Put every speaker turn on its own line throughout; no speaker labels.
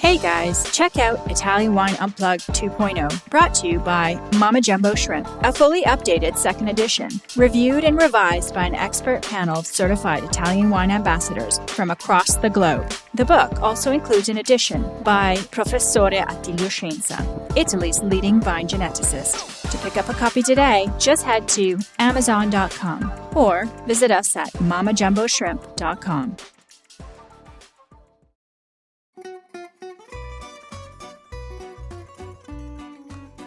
Hey guys, check out Italian Wine Unplugged 2.0, brought to you by Mama Jumbo Shrimp, a fully updated second edition, reviewed and revised by an expert panel of certified Italian wine ambassadors from across the globe. The book also includes an edition by Professore Attilio Scienza, Italy's leading vine geneticist. To pick up a copy today, just head to Amazon.com or visit us at mamajumboshrimp.com.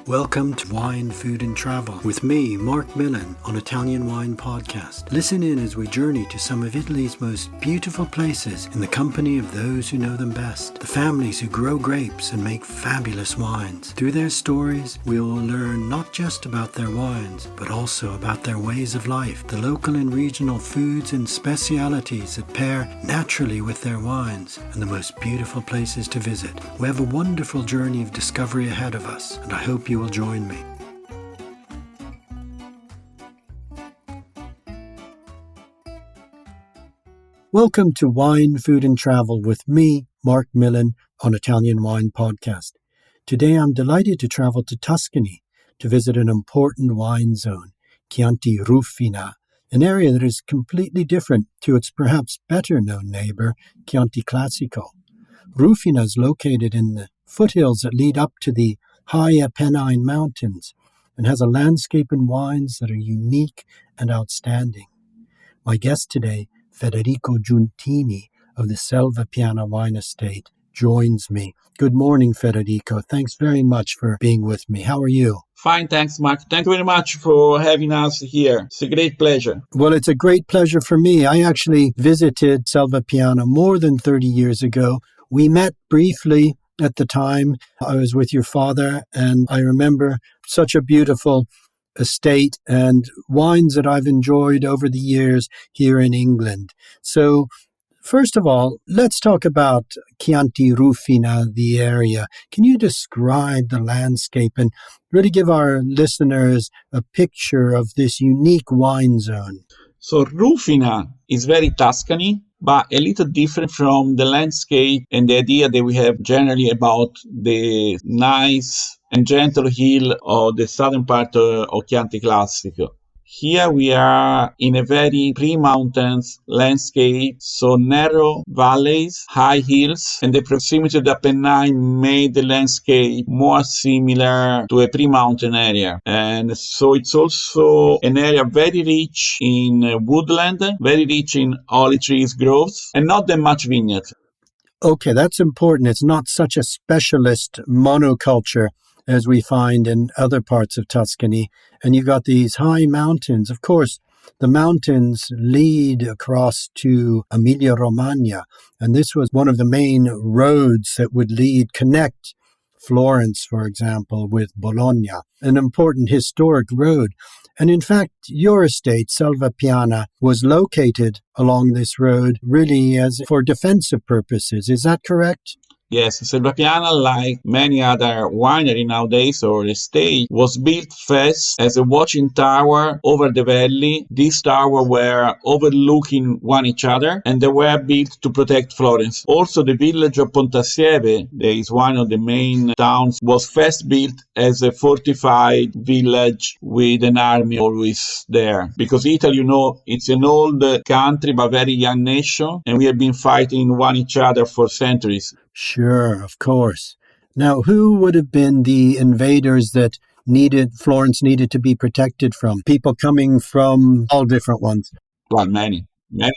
Welcome to Wine, Food and Travel with me, Marc Millon, on Italian Wine Podcast. Listen in as we journey to some of Italy's most beautiful places in the company of those who know them best, the families who grow grapes and make fabulous wines. Through their stories, we will learn not just about their wines, but also about their ways of life, the local and regional foods and specialities that pair naturally with their wines, and the most beautiful places to visit. We have a wonderful journey of discovery ahead of us, and I hope you will join me. Welcome to Wine, Food and Travel with me, Marc Millon, on Italian Wine Podcast. Today I'm delighted to travel to Tuscany to visit an important wine zone, Chianti Rufina, an area that is completely different to its perhaps better known neighbor, Chianti Classico. Rufina is located in the foothills that lead up to the high Apennine Mountains and has a landscape and wines that are unique and outstanding. My guest today, Federico Giuntini of the Selvapiana wine estate, joins me. Good morning, Federico. Thanks very much for being with me. How are you?
Fine, thanks, Mark. Thank you very much for having us here. It's a great pleasure.
Well, it's a great pleasure for me. I actually visited Selvapiana more than 30 years ago. We met briefly at the time. I was with your father, and I remember such a beautiful estate and wines that I've enjoyed over the years here in England. So, first of all, let's talk about Chianti Rufina, the area. Can you describe the landscape and really give our listeners a picture of this unique wine zone?
So Rufina is very Tuscany, but a little different from the landscape and the idea that we have generally about the nice and gentle hill of the southern part of Chianti Classico. Here we are in a very pre-mountains landscape, so narrow valleys, high hills, and the proximity of the Apennine made the landscape more similar to a pre-mountain area. And so it's also an area very rich in woodland, very rich in olive trees growth, and not that much vineyard.
Okay, that's important. It's not such a specialist monoculture as we find in other parts of Tuscany. And you've got these high mountains. Of course, the mountains lead across to Emilia-Romagna. And this was one of the main roads that would connect Florence, for example, with Bologna, an important historic road. And in fact, your estate, Selvapiana, was located along this road really as for defensive purposes. Is that correct?
Yes, Selvapiana, like many other winery nowadays or estate, was built first as a watching tower over the valley. These towers were overlooking one each other, and they were built to protect Florence. Also, the village of Sieve, that is one of the main towns, was first built as a fortified village with an army always there. Because Italy, it's an old country but very young nation, and we have been fighting one each other for centuries.
Sure, of course. Now, who would have been the invaders that Florence needed to be protected from? People coming from all different ones?
Well, many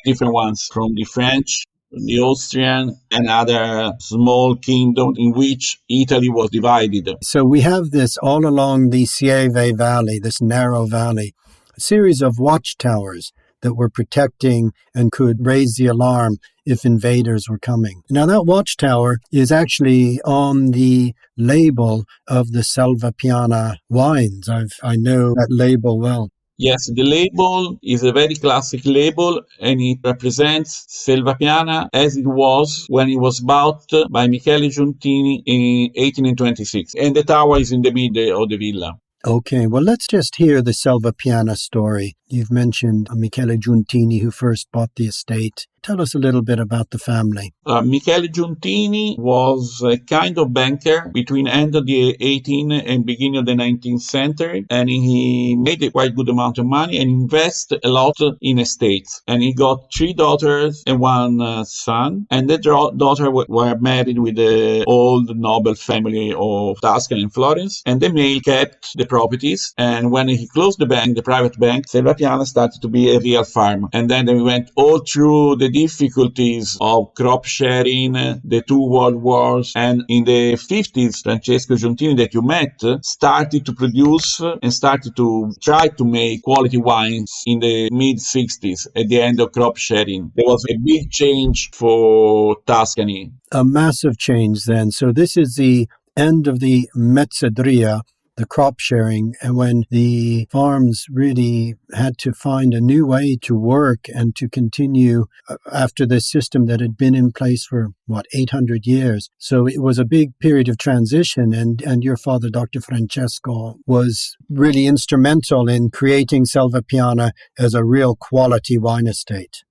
different ones, from the French, the Austrian, and other small kingdoms in which Italy was divided.
So we have this all along the Sieve Valley, this narrow valley, a series of watchtowers that were protecting and could raise the alarm if invaders were coming. Now, that watchtower is actually on the label of the Selvapiana wines. I know that label well.
Yes, the label is a very classic label, and it represents Selvapiana as it was when it was bought by Michele Giuntini in 1826. And the tower is in the middle of the villa.
Okay, well, let's just hear the Selvapiana story. You've mentioned Michele Giuntini, who first bought the estate. Tell us a little bit about the family.
Michele Giuntini was a kind of banker between end of the 18th and beginning of the 19th century, and he made a quite good amount of money and invested a lot in estates. And he got 3 daughters and 1 son, and the daughter were married with the old noble family of Tuscany and Florence, and the male kept the properties. And when he closed the bank, the private bank, Selvapiana started to be a real farm. And then we went all through the difficulties of crop sharing, the 2 world wars, and in the 50s, Francesco Giuntini that you met started to produce and started to try to make quality wines in the mid-60s at the end of crop sharing. There was a big change for Tuscany.
A massive change then. So this is the end of the mezzadria, the crop sharing, and when the farms really had to find a new way to work and to continue after this system that had been in place for, 800 years. So it was a big period of transition, and your father, Dr. Francesco, was really instrumental in creating Selvapiana as a real quality wine estate.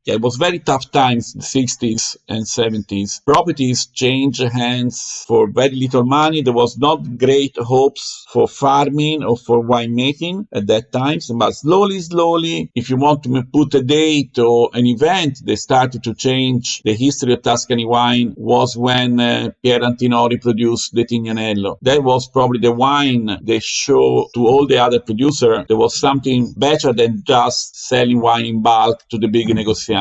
Yeah, it was very tough times, the 60s and 70s. Properties changed hands for very little money. There was not great hopes for farming or for winemaking at that time. But slowly, if you want to put a date or an event, they started to change the history of Tuscany wine was when Pier Antinori produced the Tignanello. That was probably the wine they show to all the other producers. There was something better than just selling wine in bulk to the big negotiants.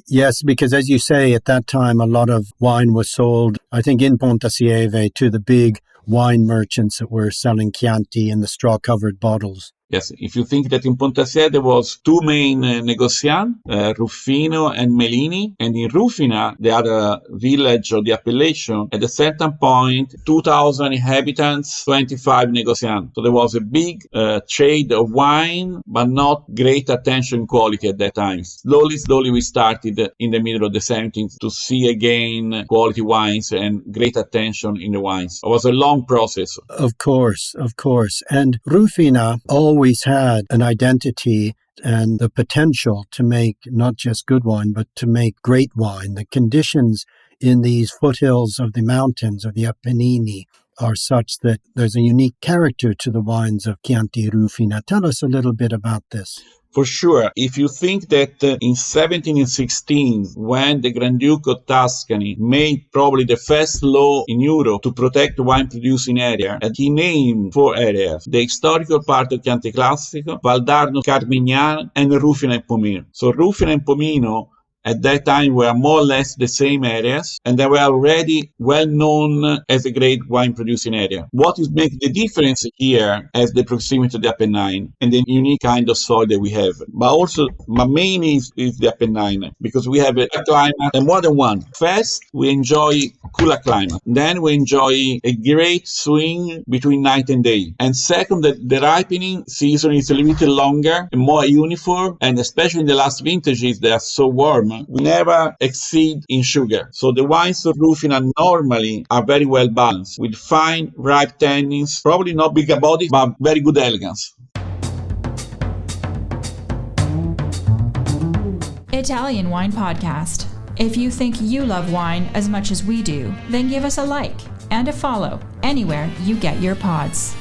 Yes, because as you say, at that time, a lot of wine was sold, I think, in Sieve to the big wine merchants that were selling Chianti in the straw-covered bottles.
Yes, if you think that in Sieve there was 2 main negotiants, Rufino and Mellini, and in Rufina, the other village of the appellation, at a certain point, 2,000 inhabitants, 25 negotiants. So there was a big trade of wine, but not great attention in quality at that time. Slowly we started in the middle of the 70s to see again quality wines and great attention in the wines. It was a long process.
Of course. And Rufina always had an identity and the potential to make not just good wine, but to make great wine. The conditions in these foothills of the mountains of the Apennini are such that there's a unique character to the wines of Chianti Rufina. Tell us a little bit about this.
For sure, if you think that in 1716, when the Grand Duke of Tuscany made probably the first law in Europe to protect the wine-producing area, and he named 4 areas, the historical part of Chianti Classico, Valdarno, Carmignano, and Rufina and Pomino. So Rufina and Pomino at that time were more or less the same areas, and they were already well known as a great wine producing area. What is making the difference here is the proximity to the Apennine and the unique kind of soil that we have. But mainly is the Apennine, because we have a climate and more than one. First, we enjoy cooler climate. Then we enjoy a great swing between night and day. And second, the ripening season is a little bit longer and more uniform, and especially in the last vintages, they are so warm. We never exceed in sugar. So the wines of Rufina normally are very well balanced with fine, ripe tannins, probably not bigger body, but very good elegance.
Italian Wine Podcast. If you think you love wine as much as we do, then give us a like and a follow anywhere you get your pods.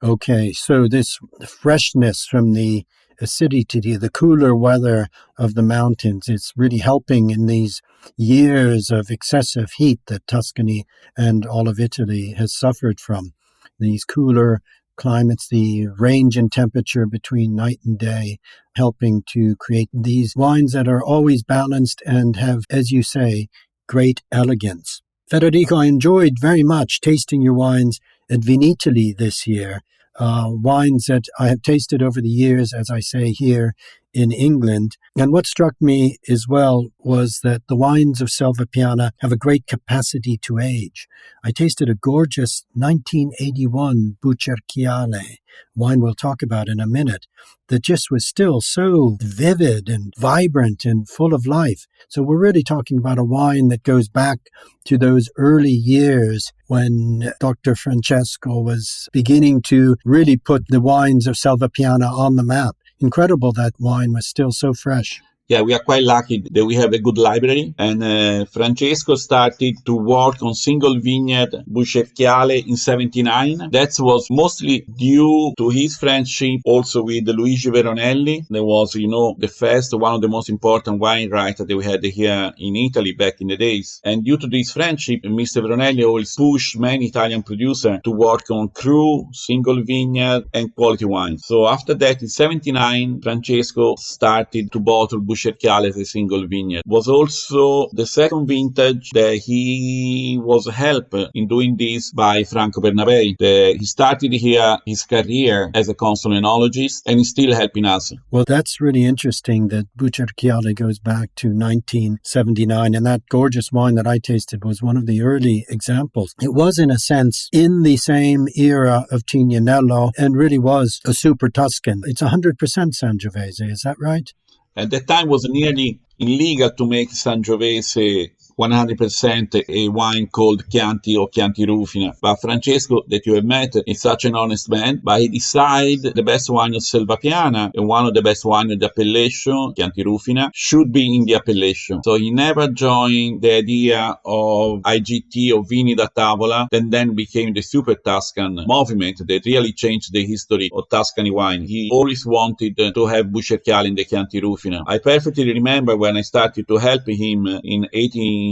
Okay, so this freshness from the acidity, the cooler weather of the mountains, it's really helping in these years of excessive heat that Tuscany and all of Italy has suffered from. These cooler climates, the range in temperature between night and day, helping to create these wines that are always balanced and have, as you say, great elegance. Federico, I enjoyed very much tasting your wines at Vinitaly this year. Wines that I have tasted over the years, as I say here in England. And what struck me as well was that the wines of Selvapiana have a great capacity to age. I tasted a gorgeous 1981 Bucerchiale, wine we'll talk about in a minute, that just was still so vivid and vibrant and full of life. So we're really talking about a wine that goes back to those early years when Dr. Francesco was beginning to really put the wines of Selvapiana on the map. Incredible that wine was still so fresh.
Yeah, we are quite lucky that we have a good library, and Francesco started to work on single vineyard Bucerchiale in 79. That was mostly due to his friendship also with Luigi Veronelli. There was, the first, one of the most important wine writers that we had here in Italy back in the days. And due to this friendship, Mr. Veronelli always pushed many Italian producers to work on cru, single vineyard, and quality wines. So after that, in 79, Francesco started to bottle Bucerchiale as a single vineyard. Was also the second vintage that he was helped in doing this by Franco Bernabei. He started here his career as a consul enologist and is still helping us.
Well, that's really interesting that Bucerchiale goes back to 1979, and that gorgeous wine that I tasted was one of the early examples. It was, in a sense, in the same era of Tignanello and really was a super Tuscan. It's 100% Sangiovese, is that right?
At that time, it was nearly illegal to make Sangiovese 100% a wine called Chianti or Chianti Rufina. But Francesco, that you have met, is such an honest man, but he decided the best wine of Selvapiana and one of the best wine of the appellation, Chianti Rufina, should be in the appellation. So he never joined the idea of IGT or Vini da Tavola, and then became the Super Tuscan movement that really changed the history of Tuscany wine. He always wanted to have Bucerchiale in the Chianti Rufina. I perfectly remember when I started to help him in 1887,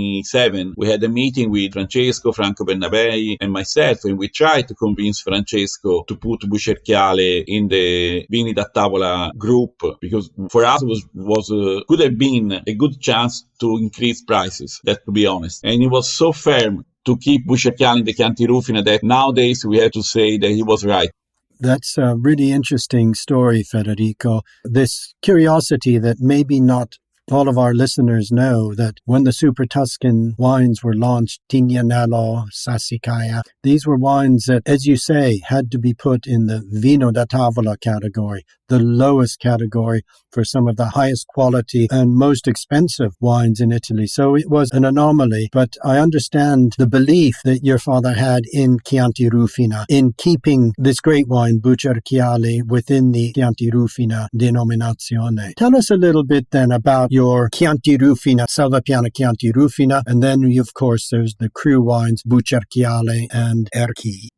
we had a meeting with Francesco, Franco Bernabei, and myself, and we tried to convince Francesco to put Bucerchiale in the Vini da Tavola group, because for us was could have been a good chance to increase prices, that to be honest. And he was so firm to keep Bucerchiale in the Chianti Rufina that nowadays we have to say that he was right.
That's a really interesting story, Federico. This curiosity that maybe not all of our listeners know, that when the Super Tuscan wines were launched, Tignanello, Sassicaia, these were wines that, as you say, had to be put in the Vino da Tavola category, the lowest category for some of the highest quality and most expensive wines in Italy. So it was an anomaly, but I understand the belief that your father had in Chianti Rufina, in keeping this great wine, Bucerchiale, within the Chianti Rufina denominazione. Tell us a little bit then about your Chianti Rufina, Selvapiana Chianti Rufina, and then, of course, there's the cru wines, Bucerchiale and Erchi.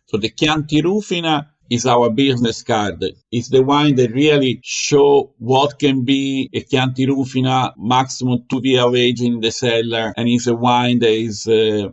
So the Chianti Rufina is our business card. It's the wine that really show what can be a Chianti Rufina, maximum 2 years of aging in the cellar, and it's a wine that is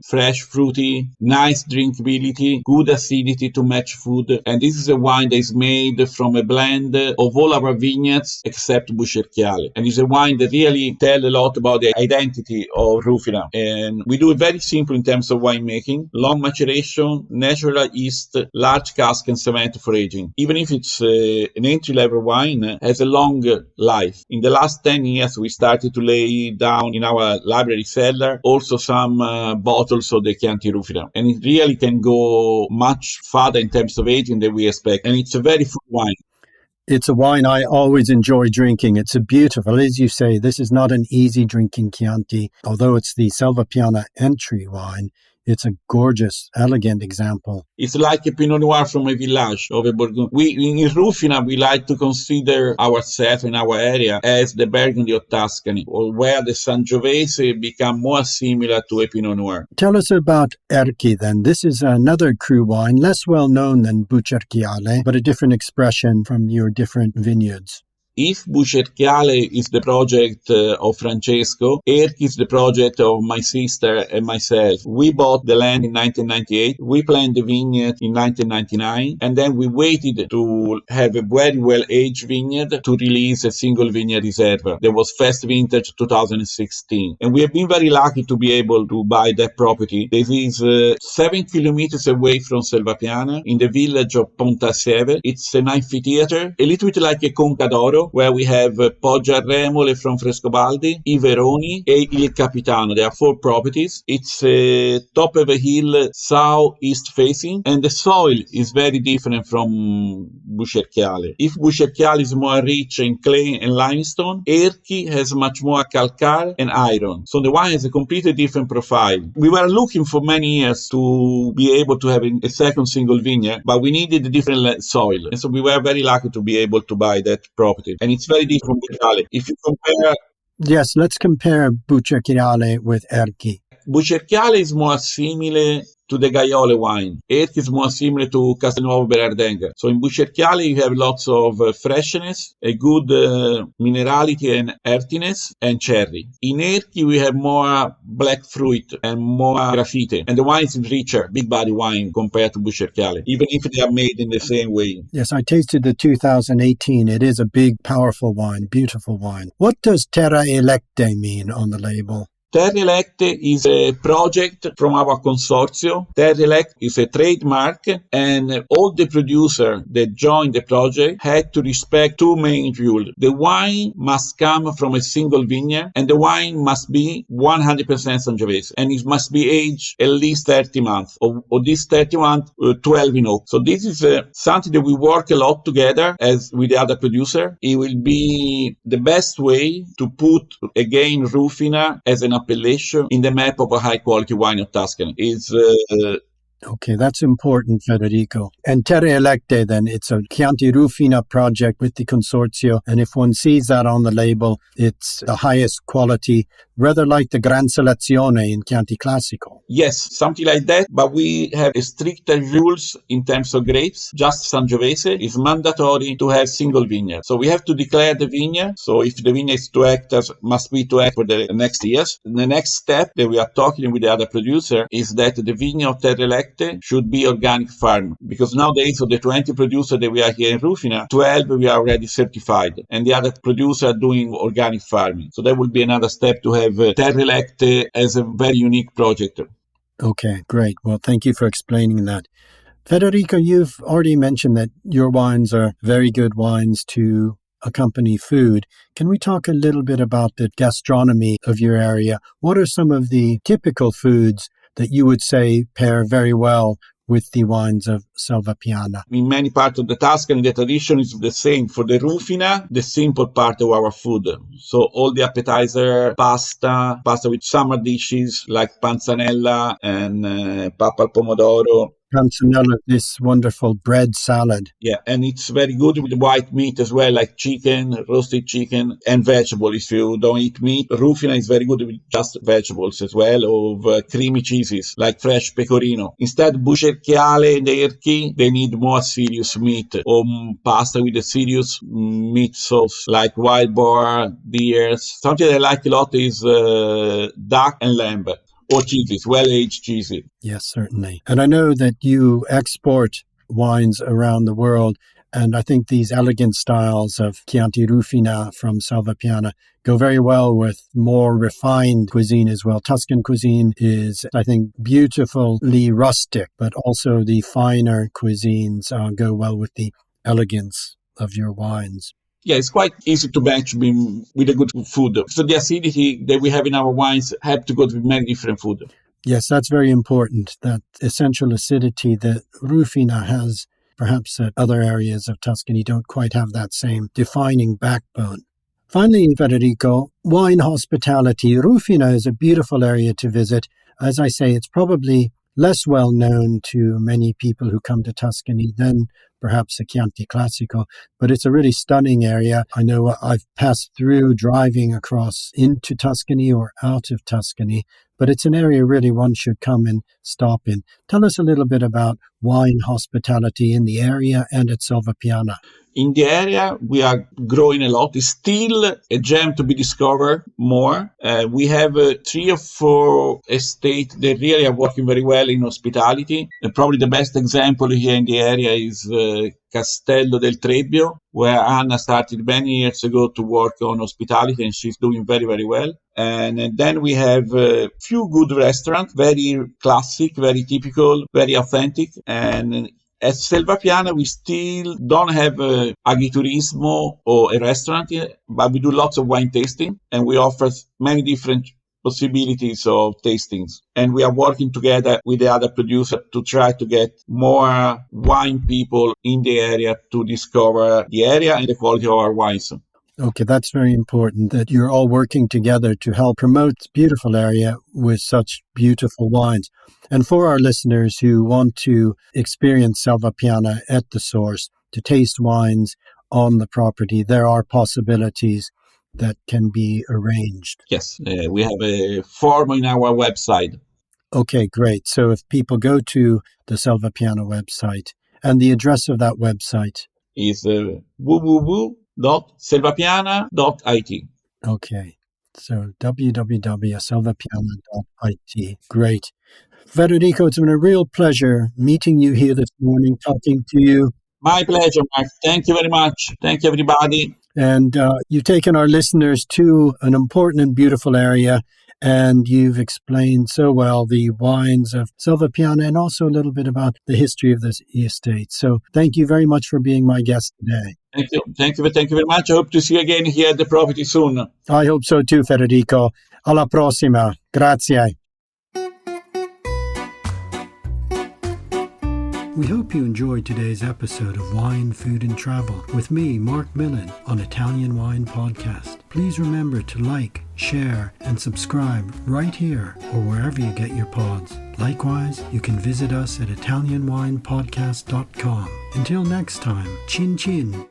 fresh, fruity, nice drinkability, good acidity to match food, and this is a wine that is made from a blend of all our vineyards except Bucerchiale, and it's a wine that really tell a lot about the identity of Rufina. And we do it very simple in terms of winemaking: long maturation, natural yeast, large cask and cement for aging. Even if it's an entry-level wine, has a long life. In the last 10 years, we started to lay down in our library cellar also some bottles of the Chianti Rufina. And it really can go much farther in terms of aging than we expect. And it's a very full wine.
It's a wine I always enjoy drinking. It's a beautiful, as you say, this is not an easy drinking Chianti. Although it's the Selvapiana entry wine, it's a gorgeous, elegant example.
It's like a Pinot Noir from a village of a Burgundy. In Rufina, we like to consider ourselves in our area as the Burgundy of Tuscany, or where the Sangiovese become more similar to a Pinot Noir.
Tell us about Erchi then. This is another cru wine, less well known than Bucerchiale, but a different expression from your different vineyards.
If Bucerchiale is the project of Francesco, Erchi is the project of my sister and myself. We bought the land in 1998, we planted the vineyard in 1999, and then we waited to have a very well-aged vineyard to release a single vineyard Riserva. That was first vintage 2016. And we have been very lucky to be able to buy that property. This is 7 kilometers away from Selvapiana, in the village of Sieve. It's an amphitheater, a little bit like a Conca d'Oro, Trentino, where we have Poggio a Remole from Frescobaldi, I Veroni, and Il Capitano. There are 4 properties. It's top of a hill, southeast facing, and the soil is very different from Bucerchiale. If Bucerchiale is more rich in clay and limestone, Erchi has much more calcare and iron. So the wine has a completely different profile. We were looking for many years to be able to have a second single vineyard, but we needed a different soil. And so we were very lucky to be able to buy that property. And it's very different from Bucerchiale. If you compare...
Yes, let's compare Bucerchiale with Erchi.
Bucerchiale is more similar to the Gaiole wine. Erchi is more similar to Castelnuovo Berardenga. So in Bucerchiale you have lots of freshness, a good minerality and earthiness, and cherry. In Erchi we have more black fruit and more graffiti. And the wine is richer, big body wine compared to Bucerchiale, even if they are made in the same way.
Yes, I tasted the 2018. It is a big, powerful wine, beautiful wine. What does Terra Electe mean on the label?
Terra Electe is a project from our consortio. Terra Electe is a trademark, and all the producers that joined the project had to respect 2 main rules. The wine must come from a single vineyard, and the wine must be 100% Sangiovese, and it must be aged at least 30 months, or this 30 months, 12 in oak. So this is something that we work a lot together as with the other producer. It will be the best way to put, again, Rufina as an appellation in the map of a high-quality wine of Tuscany.
Okay, that's important, Federico. And Terra Electe, then, it's a Chianti Rufina project with the consortio, and if one sees that on the label, it's the highest quality, rather like the Gran Selezione in Chianti Classico.
Yes, something like that, but we have stricter rules in terms of grapes. Just Sangiovese is mandatory to have single vineyard. So we have to declare the vineyard. So if the vineyard is 2 hectares, must be 2 hectares for the next years. The next step that we are talking with the other producer is that the vineyard of Terra Electe should be organic farm, because nowadays of the 20 producers that we are here in Rufina, 12 we are already certified, and the other producers are doing organic farming. So that will be another step to have Terra Electe as a very unique project.
Okay, great. Well, thank you for explaining that. Federico, you've already mentioned that your wines are very good wines to accompany food. Can we talk a little bit about the gastronomy of your area? What are some of the typical foods that you would say pair very well with the wines of Selvapiana?
In many parts of the Tuscany, the tradition is the same. For the Rufina, the simple part of our food. So all the appetizer, pasta with summer dishes like panzanella and papa al pomodoro.
Panzanella, this wonderful bread salad.
Yeah, and it's very good with white meat as well, like chicken, roasted chicken, and vegetable. If you don't eat meat, Rufina is very good with just vegetables as well, of creamy cheeses, like fresh pecorino. Instead, Bucerchiale and Erchi, they need more serious meat, or pasta with a serious meat sauce, like wild boar, deers. Something I like a lot is duck and lamb. Or cheeses, well-aged cheeses.
Yes, certainly. And I know that you export wines around the world, and I think these elegant styles of Chianti Rufina from Selvapiana go very well with more refined cuisine as well. Tuscan cuisine is, I think, beautifully rustic, but also the finer cuisines go well with the elegance of your wines.
Yeah, it's quite easy to match with a good food. So the acidity that we have in our wines have to go with many different food.
Yes, that's very important, that essential acidity that Rufina has. Perhaps that other areas of Tuscany don't quite have that same defining backbone. Finally, Federico, wine hospitality. Rufina is a beautiful area to visit. As I say, it's probably less well known to many people who come to Tuscany than perhaps the Chianti Classico, but it's a really stunning area. I know I've passed through driving across into Tuscany or out of Tuscany, but it's an area really one should come and stop in. Tell us a little bit about wine hospitality in the area and at Selvapiana.
In the area, we are growing a lot. It's still a gem to be discovered more. We have 3 or 4 estates that really are working very well in hospitality. Probably the best example here in the area is Castello del Trebbio, where Anna started many years ago to work on hospitality, and she's doing very, very well. And then we have a few good restaurants, very classic, very typical, very authentic. And At Selvapiana, we still don't have agriturismo or a restaurant yet, but we do lots of wine tasting, and we offer many different possibilities of tastings. And we are working together with the other producer to try to get more wine people in the area to discover the area and the quality of our wines.
Okay, that's very important that you're all working together to help promote this beautiful area with such beautiful wines. And for our listeners who want to experience Selvapiana at the source, to taste wines on the property, there are possibilities that can be arranged.
Yes, we have a form in our website.
Okay, great. So if people go to the Selvapiana website, and the address of that website
is www.selvapiana.it.
Okay, so www.selvapiana.it. Great. Federico, it's been a real pleasure meeting you here this morning, talking to you.
My pleasure, Mark. Thank you very much. Thank you, everybody.
And you've taken our listeners to an important and beautiful area, and you've explained so well the wines of Selvapiana and also a little bit about the history of this estate. So thank you very much for being my guest today.
Thank you. Thank you very much. I hope to see you again here at the property soon.
I hope so too, Federico. Alla prossima. Grazie. We hope you enjoyed today's episode of Wine, Food and Travel with me, Marc Millon, on Italian Wine Podcast. Please remember to like, share, and subscribe right here or wherever you get your pods. Likewise, you can visit us at ItalianWinePodcast.com. Until next time, chin chin.